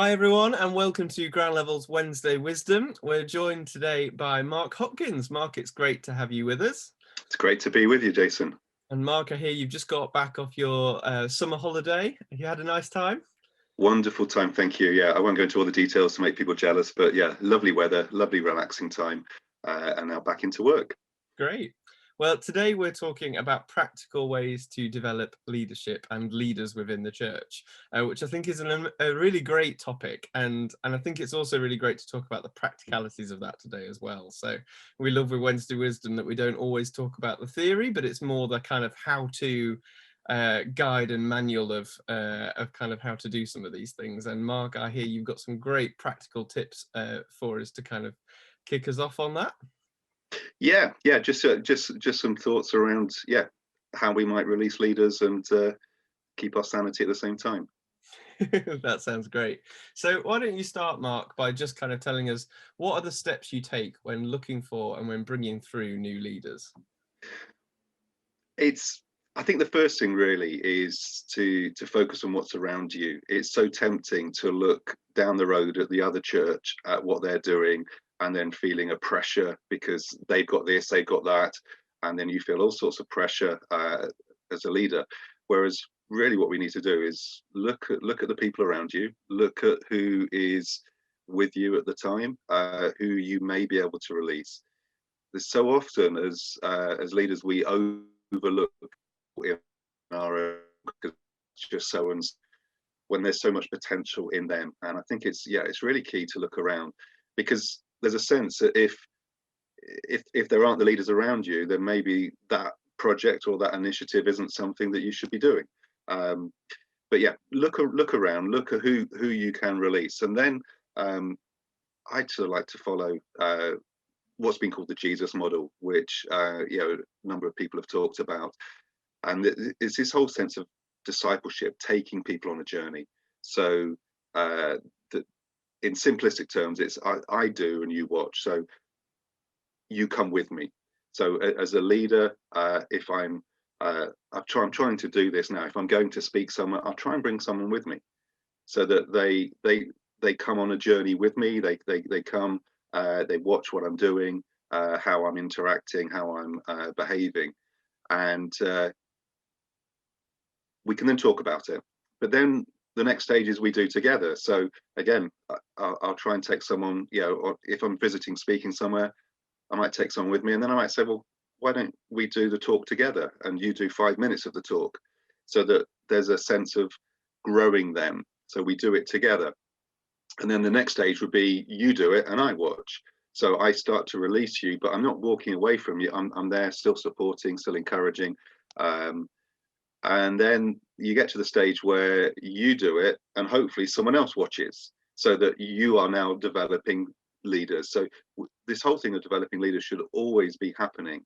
Hi everyone, and welcome to Ground Level's Wednesday Wisdom. We're joined today by Mark Hopkins. Mark, it's great to have you with us. It's great to be with you, Jason. And Mark, I hear you've just got back off your summer holiday. Have you had a nice time? Wonderful time, thank you. Yeah, I won't go into all the details to make people jealous, but yeah, lovely weather, lovely relaxing time, and now back into work. Great. Well, today we're talking about practical ways to develop leadership and leaders within the church, which I think is a really great topic. And I think it's also really great to talk about the practicalities of that today as well. So we love with Wednesday Wisdom that we don't always talk about the theory, but it's more the kind of how to guide and manual of kind of how to do some of these things. And Mark, I hear you've got some great practical tips for us to kind of kick us off on that. Yeah, just some thoughts around how we might release leaders and keep our sanity at the same time. That sounds great. So why don't you start, Mark, by just kind of telling us what are the steps you take when looking for and when bringing through new leaders? I think the first thing really is to focus on what's around you. It's so tempting to look down the road at the other church at what they're doing and then feeling a pressure because they've got this, they've got that, and then you feel all sorts of pressure as a leader. Whereas really what we need to do is look at the people around you, look at who is with you at the time, who you may be able to release. There's so often as leaders we overlook in our just so and when there's so much potential in them, and I think it's really key to look around, because there's a sense that if there aren't the leaders around you, then maybe that project or that initiative isn't something that you should be doing. But yeah, look around, look at who you can release, and then I'd sort of like to follow what's been called the Jesus model, which a number of people have talked about, and it's this whole sense of discipleship, taking people on a journey. So in simplistic terms, it's I do and you watch. So you come with me. So as a leader, if I'm trying to do this now. If I'm going to speak somewhere, I'll try and bring someone with me, so that they come on a journey with me. They come, they watch what I'm doing, how I'm interacting, how I'm behaving, and we can then talk about it. But then the next stage is we do together. So again, I'll try and take someone, or if I'm visiting, speaking somewhere, I might take someone with me, and then I might say, well, why don't we do the talk together, and you do 5 minutes of the talk, so that there's a sense of growing them. So we do it together. And then the next stage would be you do it and I watch. So I start to release you, but I'm not walking away from you. I'm there, still supporting, still encouraging. And then you get to the stage where you do it and hopefully someone else watches, so that you are now developing leaders. So this whole thing of developing leaders should always be happening.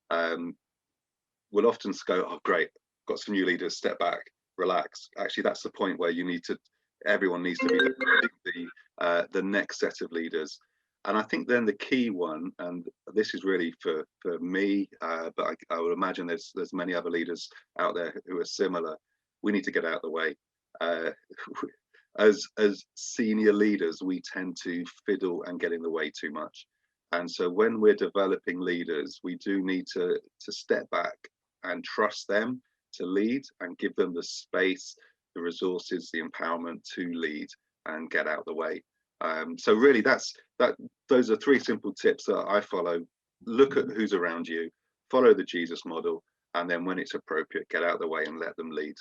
We'll often go, oh great, got some new leaders, step back, relax. Actually, that's the point where everyone needs to be the next set of leaders. And I think then the key one, and this is really for me, but I would imagine there's many other leaders out there who are similar. We need to get out of the way. As senior leaders, we tend to fiddle and get in the way too much. And so when we're developing leaders, we do need to step back and trust them to lead, and give them the space, the resources, the empowerment to lead and get out of the way. So really those are 3 simple tips that I follow. Look at who's around you, follow the Jesus model, and then when it's appropriate, get out of the way and let them lead.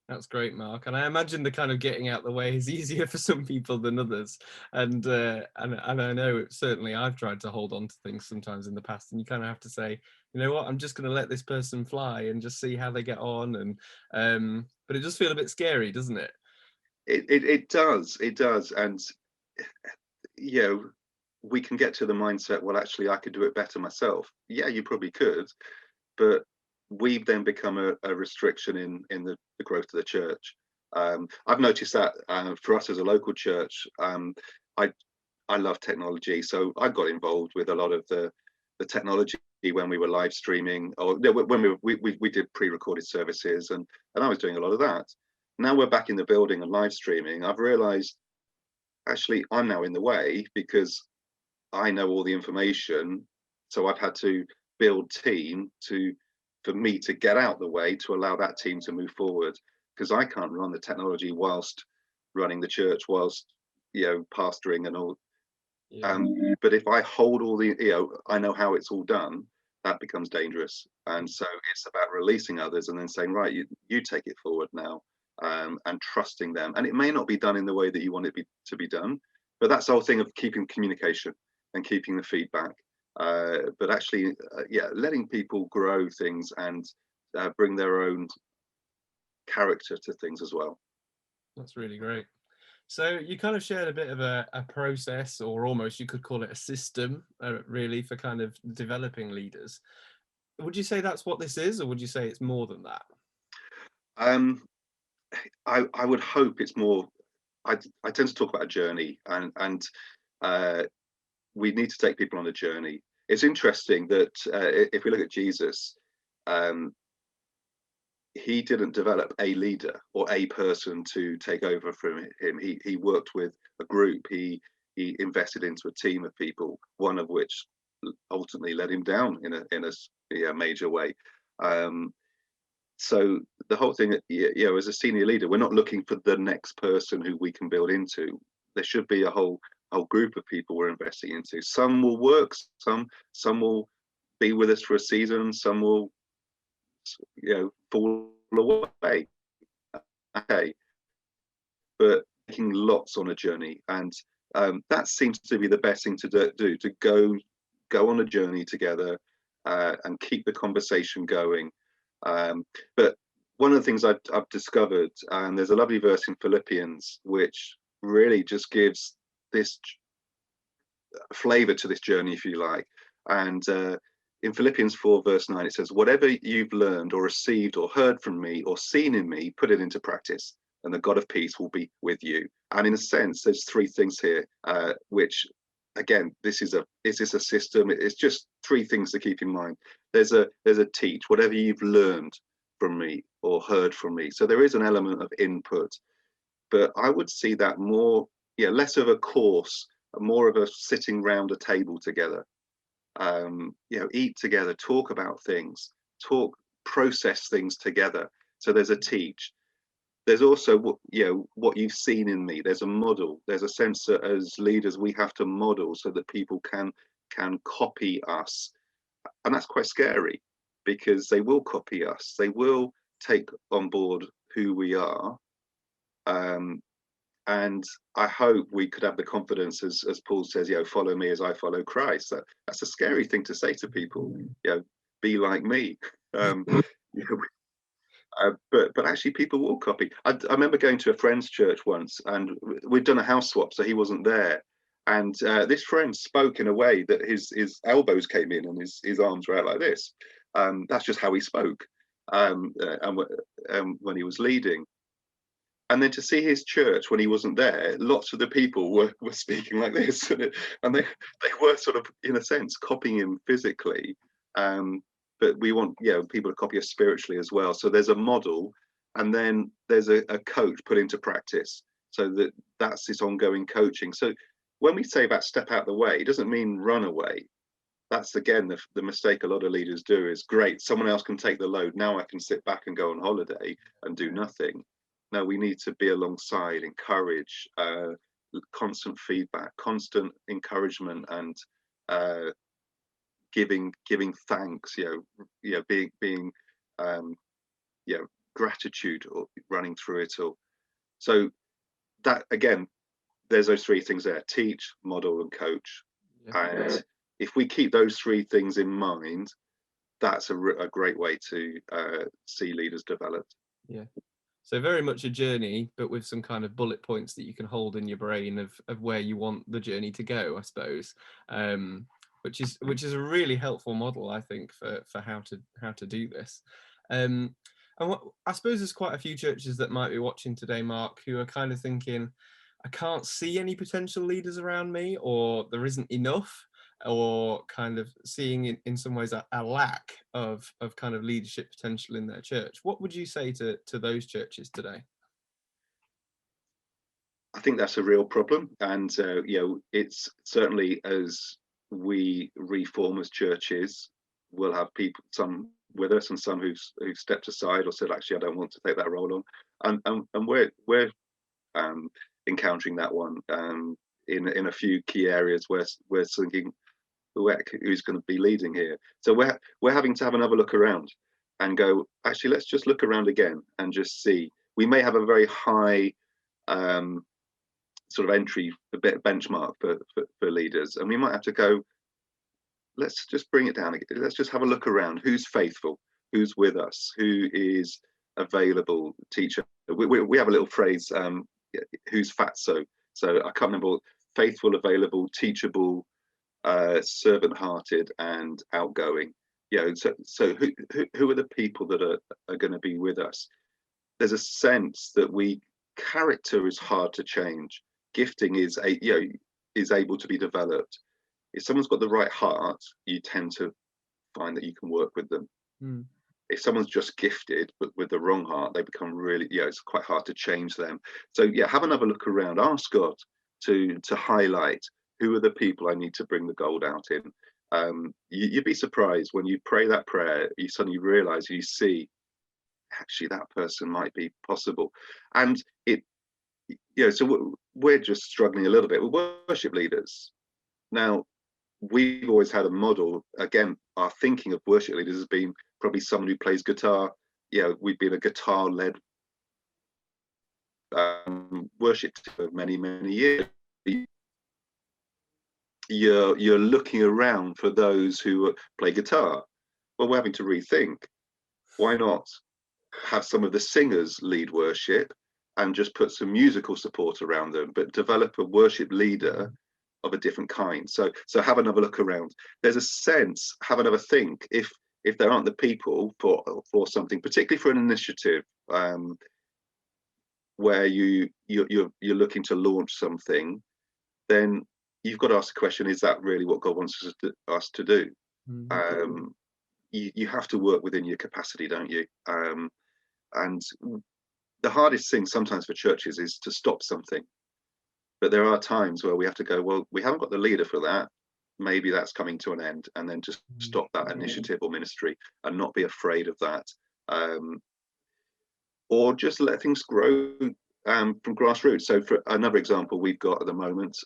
That's great, Mark. And I imagine the kind of getting out the way is easier for some people than others. And I know certainly I've tried to hold on to things sometimes in the past, and you kind of have to say, you know what, I'm just going to let this person fly and just see how they get on. And but it does feel a bit scary, doesn't it? It does, and we can get to the mindset, well, actually I could do it better myself. Yeah, you probably could, but we've then become a restriction in the growth of the church. I've noticed that for us as a local church, I love technology, so I got involved with a lot of the technology when we were live streaming, or when we did pre-recorded services, and I was doing a lot of that. Now we're back in the building and live streaming. I've realised actually I'm now in the way because I know all the information, so I've had to build team to for me to get out the way to allow that team to move forward, because I can't run the technology whilst running the church, whilst pastoring and all. Yeah. But if I hold all the, I know how it's all done, that becomes dangerous. And so it's about releasing others and then saying, right, you take it forward now, and trusting them. And it may not be done in the way that you want to be done, but that's the whole thing of keeping communication and keeping the feedback. But actually, yeah, letting people grow things and bring their own character to things as well. That's really great. So you kind of shared a bit of a process, or almost you could call it a system, really, for kind of developing leaders. Would you say that's what this is, or would you say it's more than that? Um, I would hope it's more. I tend to talk about a journey, and uh, we need to take people on a journey. It's interesting that if we look at Jesus, um, he didn't develop a leader or a person to take over from him. He worked with a group. He invested into a team of people, one of which ultimately led him down in a major way. Um, so the whole thing, as a senior leader, we're not looking for the next person who we can build into. There should be a whole group of people we're investing into. Some will work, some will be with us for a season, some will fall away. Okay, but making lots on a journey, and that seems to be the best thing to do, to go on a journey together, and keep the conversation going. But one of the things I've discovered, and there's a lovely verse in Philippians which really just gives this flavor to this journey, if you like. And in Philippians 4, verse 9, it says, whatever you've learned or received or heard from me or seen in me, put it into practice, and the God of peace will be with you. And in a sense, there's three things here, which, again, this is a system. It's just three things to keep in mind. There's a teach, whatever you've learned from me or heard from me. So there is an element of input, but I would see that more, less of a course, more of a sitting round a table together. Eat together, talk about things, process things together. So there's a teach. There's also what you've seen in me. There's a model. There's a sense that as leaders we have to model so that people can copy us, and that's quite scary because they will copy us. They will take on board who we are. Um, and I hope we could have the confidence, as Paul says, follow me as I follow Christ. That's a scary thing to say to people. Be like me. Um, you know, but actually, people will copy. I remember going to a friend's church once, and we'd done a house swap, so he wasn't there. And this friend spoke in a way that his elbows came in and his arms were out like this. That's just how he spoke, and when he was leading. And then to see his church when he wasn't there, lots of the people were speaking like this, and they were sort of, in a sense, copying him physically. But we want people to copy us spiritually as well. So there's a model, and then there's a coach put into practice. So that's this ongoing coaching. So when we say about step out the way, it doesn't mean run away. That's again the mistake a lot of leaders do is, great, someone else can take the load. Now I can sit back and go on holiday and do nothing. No, we need to be alongside, encourage, constant feedback, constant encouragement, and uh, giving thanks. Being um, gratitude or running through it all. So that again, there's those three things there: teach, model, and coach. Yeah. And if we keep those three things in mind, that's a great way to see leaders develop. Yeah. So very much a journey, but with some kind of bullet points that you can hold in your brain of where you want the journey to go, I suppose. Which is a really helpful model, I think, for how to do this. And I suppose there's quite a few churches that might be watching today, Mark, who are kind of thinking, I can't see any potential leaders around me, or there isn't enough, or kind of seeing in some ways a lack of kind of leadership potential in their church. What would you say to those churches today? I think that's a real problem, and it's certainly as we reform as churches, we'll have people, some with us, and some who've stepped aside or said, actually, I don't want to take that role on, and we're um, encountering that one in a few key areas where we're thinking, who's going to be leading here? So we're having to have another look around and go, actually, let's just look around again and just see. We may have a very high um, sort of entry a bit benchmark for leaders, and we might have to go, let's just bring it down again. Let's just have a look around. Who's faithful? Who's with us? Who is available? Teacher. We have a little phrase, who's fatso. So I can't remember. Faithful, available, teachable, servant-hearted, and outgoing. So who are the people that are going to be with us? There's a sense that character is hard to change. Gifting is able to be developed. If someone's got the right heart, you tend to find that you can work with them. Mm. If someone's just gifted but with the wrong heart, they become really, it's quite hard to change them. So have another look around. Ask God to highlight who are the people I need to bring the gold out in. You'd be surprised when you pray that prayer, you suddenly realize, you see, actually that person might be possible. And so we're just struggling a little bit with worship leaders. Now, we've always had a model. Again, our thinking of worship leaders has been probably someone who plays guitar. We've been a guitar-led worship for many, many years. You're looking around for those who play guitar. Well, we're having to rethink. Why not have some of the singers lead worship and just put some musical support around them, but develop a worship leader of a different kind? So have another look around. There's a sense, have another think. If there aren't the people for something, particularly for an initiative where you're looking to launch something, then you've got to ask the question: is that really what God wants us to do? Mm. You have to work within your capacity, don't you? And the hardest thing sometimes for churches is to stop something. But there are times where we have to go, well, we haven't got the leader for that. Maybe that's coming to an end, and then just stop that initiative or ministry and not be afraid of that. Or just let things grow from grassroots. So for another example we've got at the moment,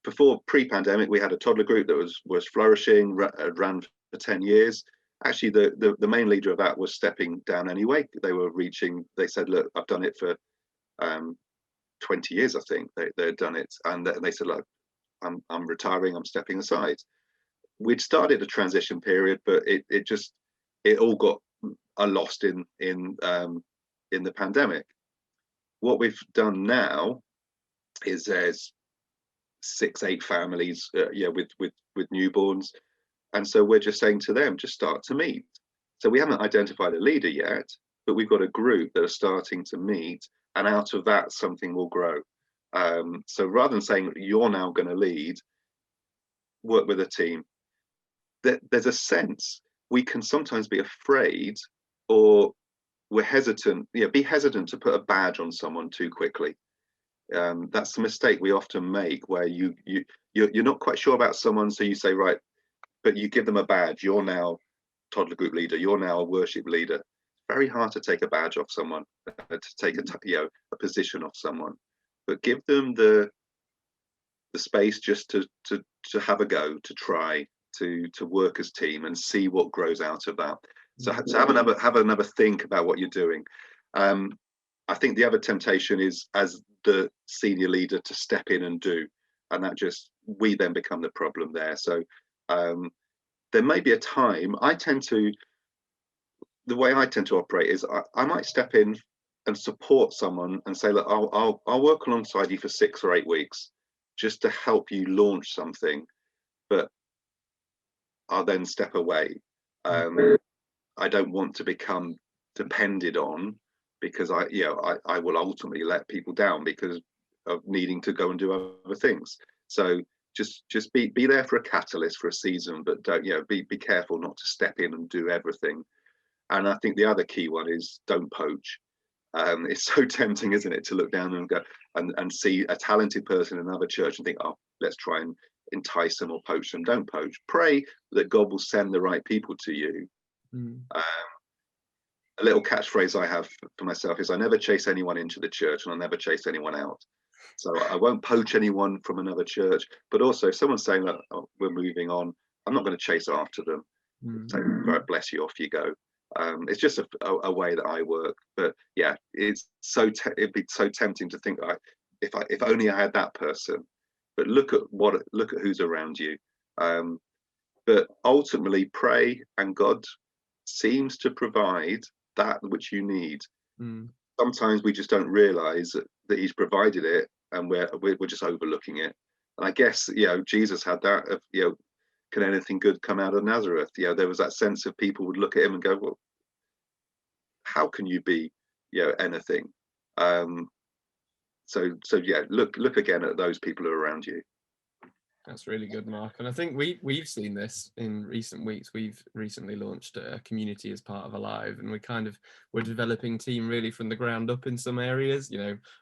before pre-pandemic, we had a toddler group that was flourishing, ran for 10 years. Actually, the main leader of that was stepping down anyway. They said, look, I've done it for 20 years, I think they'd done it. And they said, look, I'm retiring, I'm stepping aside. We'd started a transition period, but it all got lost in the pandemic. What we've done now is there's 6-8 families with newborns, and so we're just saying to them, just start to meet. So we haven't identified a leader yet, but we've got a group that are starting to meet, and out of that something will grow. So rather than saying you're now going to lead, work with a team. There's a sense we can sometimes be afraid, or we're hesitant. Be hesitant to put a badge on someone too quickly. That's the mistake we often make, where you're not quite sure about someone, so you say, right, but you give them a badge. You're now toddler group leader. You're now a worship leader. It's very hard to take a badge off someone, to take a position off someone, but give them the space just to have a go, to try to work as team and see what grows out of that. So have another think about what you're doing. I think the other temptation is, as the senior leader, to step in and do, and we then become the problem there. So there may be a time. The way I tend to operate is I might step in and support someone and say, look, I'll work alongside you for 6 or 8 weeks just to help you launch something, but I'll then step away. I don't want to become depended on, because I will ultimately let people down because of needing to go and do other things. So just be there for a catalyst for a season, but don't be careful not to step in and do everything. And I think the other key one is don't poach. It's so tempting, isn't it, to look down and go and see a talented person in another church and think, oh, let's try and entice them or poach them. Don't poach. Pray that God will send the right people to you. Mm. Um, a little catchphrase I have for myself is I never chase anyone into the church and I never chase anyone out. So I won't poach anyone from another church. But also, if someone's saying that, oh, we're moving on, I'm not going to chase after them. Mm. So, right, bless you, off you go. It's just a way that I work. But yeah, it's it'd be so tempting to think, like, if only I had that person. But look at who's around you. Um, but ultimately, pray, and God seems to provide that which you need. Mm. Sometimes we just don't realize that He's provided it, and we're just overlooking it. And I guess, Jesus had that of, can anything good come out of Nazareth? There was that sense of people would look at him and go, well, how can you be, anything? Um, so yeah, look again at those people who are around you. That's really good, Mark. And I think we've seen this in recent weeks. We've recently launched a community as part of Alive, and we're developing team really from the ground up in some areas.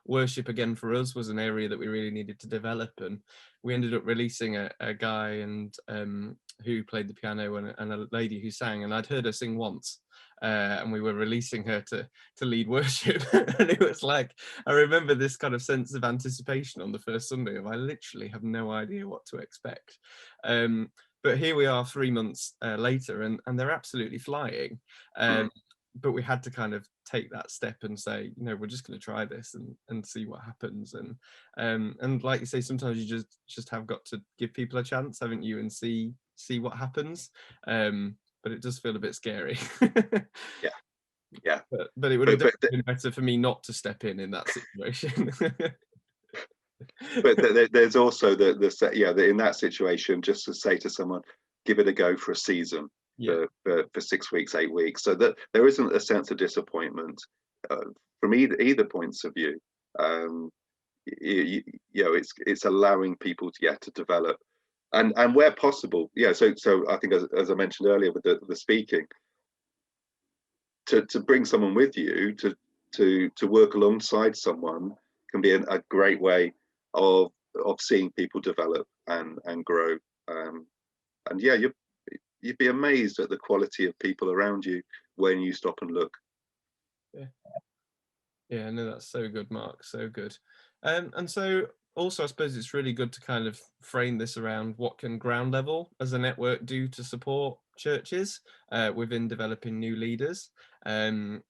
Worship again for us was an area that we really needed to develop, and we ended up releasing a guy and who played the piano and a lady who sang, and I'd heard her sing once. And we were releasing her to lead worship, and it was like, I remember this kind of sense of anticipation on the first Sunday of I literally have no idea what to expect. But here we are 3 months later, and they're absolutely flying. Mm. But we had to kind of take that step and say, we're just going to try this and see what happens. And like you say, sometimes you just have got to give people a chance, haven't you, and see what happens. But it does feel a bit scary. Yeah, yeah. But it would have But but definitely been better for me not to step in that situation. there's also in that situation, just to say to someone, give it a go for a season, Yeah. for 6 weeks, 8 weeks, so that there isn't a sense of disappointment from either points of view. Um, it's allowing people to develop, and where possible, so I think, as I mentioned earlier with the speaking, to bring someone with you to work alongside someone can be a great way of seeing people develop and grow. um, and yeah, you'd be amazed at the quality of people around you when you stop and look. Yeah. Yeah, no, that's so good, Mark. So good. And so also, I suppose it's really good to kind of frame this around what can ground level as a network do to support churches within developing new leaders. I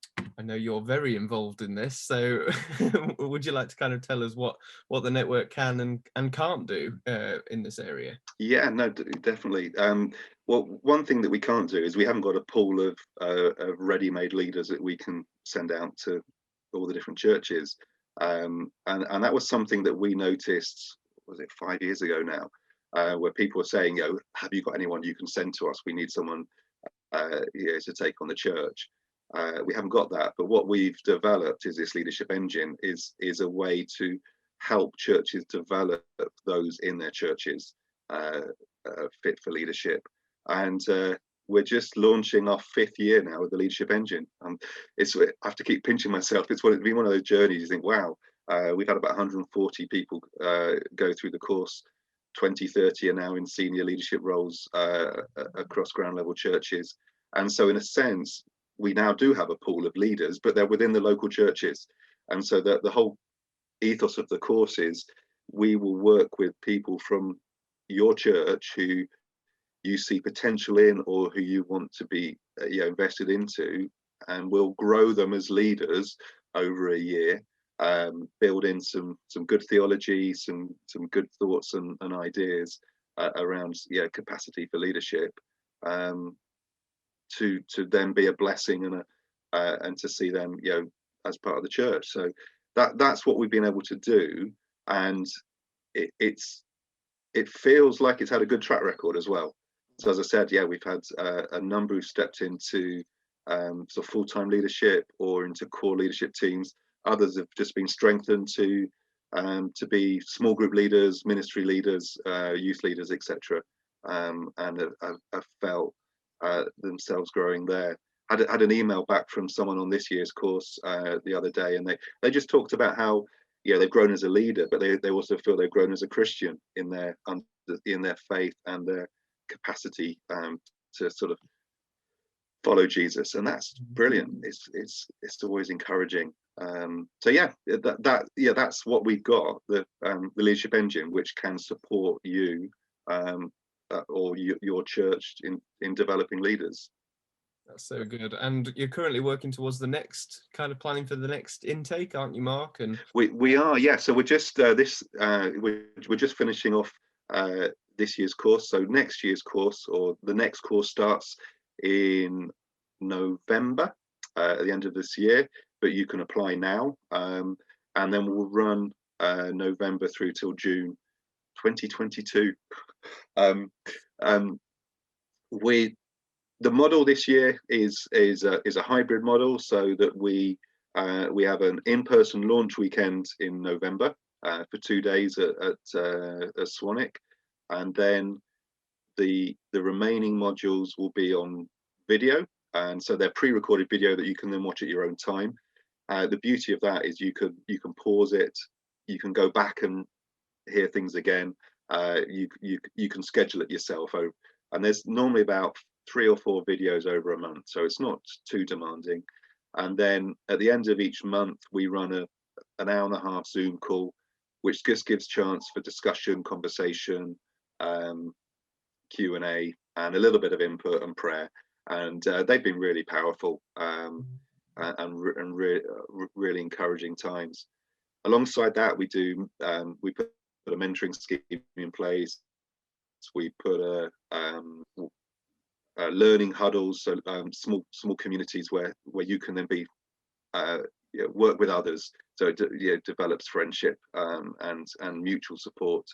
know you're very involved in this, so would you like to kind of tell us what the network can and can't do in this area? Yeah, no, definitely. Well, one thing that we can't do is we haven't got a pool of ready-made leaders that we can send out to all the different churches. And that was something that we noticed, was it 5 years ago now, where people were saying, have you got anyone you can send to us? We need someone to take on the church. We haven't got that, but what we've developed is this leadership engine is a way to help churches develop those in their churches, uh, fit for leadership. And we're just launching our 5th year now with the leadership engine. I have to keep pinching myself. It's been one of those journeys. You think, wow, we've had about 140 people go through the course. 20, 30 are now in senior leadership roles across ground level churches. And so, in a sense, we now do have a pool of leaders, but they're within the local churches. And so the whole ethos of the course is we will work with people from your church who you see potential in, or who you want to be invested into, and we'll grow them as leaders over a year. Build in some good theology, some good thoughts and ideas around capacity for leadership, um, to then be a blessing and to see them as part of the church. So that's what we've been able to do, and it feels like it's had a good track record as well. So as I said, we've had a number who stepped into sort of full-time leadership or into core leadership teams. Others have just been strengthened to be small group leaders, ministry leaders, youth leaders, etc., and have felt themselves growing there. had an email back from someone on this year's course the other day, and they just talked about how, yeah, they've grown as a leader, but they also feel they've grown as a Christian in their faith and their capacity to sort of follow Jesus, and that's brilliant. It's always encouraging. So yeah, that's what we've got, the leadership engine, which can support you or your church in developing leaders. That's so good. And you're currently working towards the next kind of planning for the next intake, aren't you, Mark? And we are, yeah. So we're just we're just finishing off this year's course. So next year's course, or the next course, starts in November at the end of this year, but you can apply now, and then we'll run November through till June 2022. The model this year is a hybrid model, so that we have an in-person launch weekend in November for 2 days at Swanwick, and then the remaining modules will be on video, and so they're pre-recorded video that you can then watch at your own time. The beauty of that is you can pause it, you can go back and hear things again. You can schedule it yourself, and there's normally about 3 or 4 videos over a month, so it's not too demanding. And then at the end of each month, we run an hour and a half Zoom call, which just gives chance for discussion, conversation, Q&A, and a little bit of input and prayer. And they've been really powerful and really encouraging times. Alongside that, we put a mentoring scheme in place. We put learning huddles, so small communities where you can then be work with others, so it develops friendship and mutual support.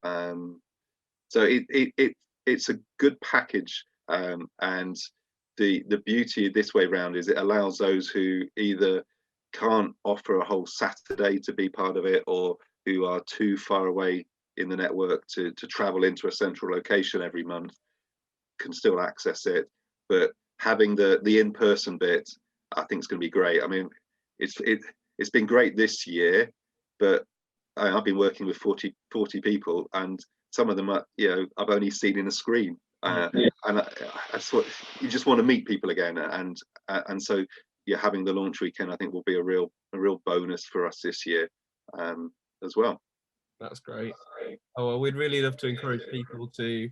So it's a good package, and the beauty this way around is it allows those who either can't offer a whole Saturday to be part of it, or who are too far away in the network to travel into a central location every month, can still access it. But having the in-person bit, I think, is going to be great. I mean, it's been great this year, but I've been working with 40 people, and some of them are, I've only seen in a screen, and that's what you just want to meet people again, and so having the launch weekend, I think, will be a real bonus for us this year as well. That's great. Oh, well, we'd really love to encourage people to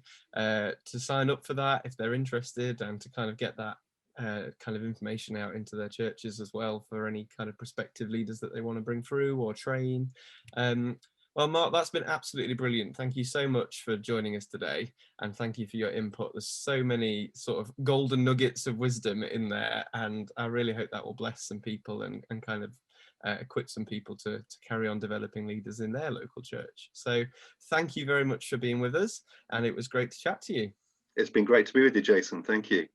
sign up for that if they're interested, and to kind of get that kind of information out into their churches as well, for any kind of prospective leaders that they want to bring through or train. Well, Mark, that's been absolutely brilliant. Thank you so much for joining us today, and thank you for your input. There's so many sort of golden nuggets of wisdom in there, and I really hope that will bless some people and kind of equip some people to carry on developing leaders in their local church. So thank you very much for being with us, and it was great to chat to you. It's been great to be with you, Jason. Thank you.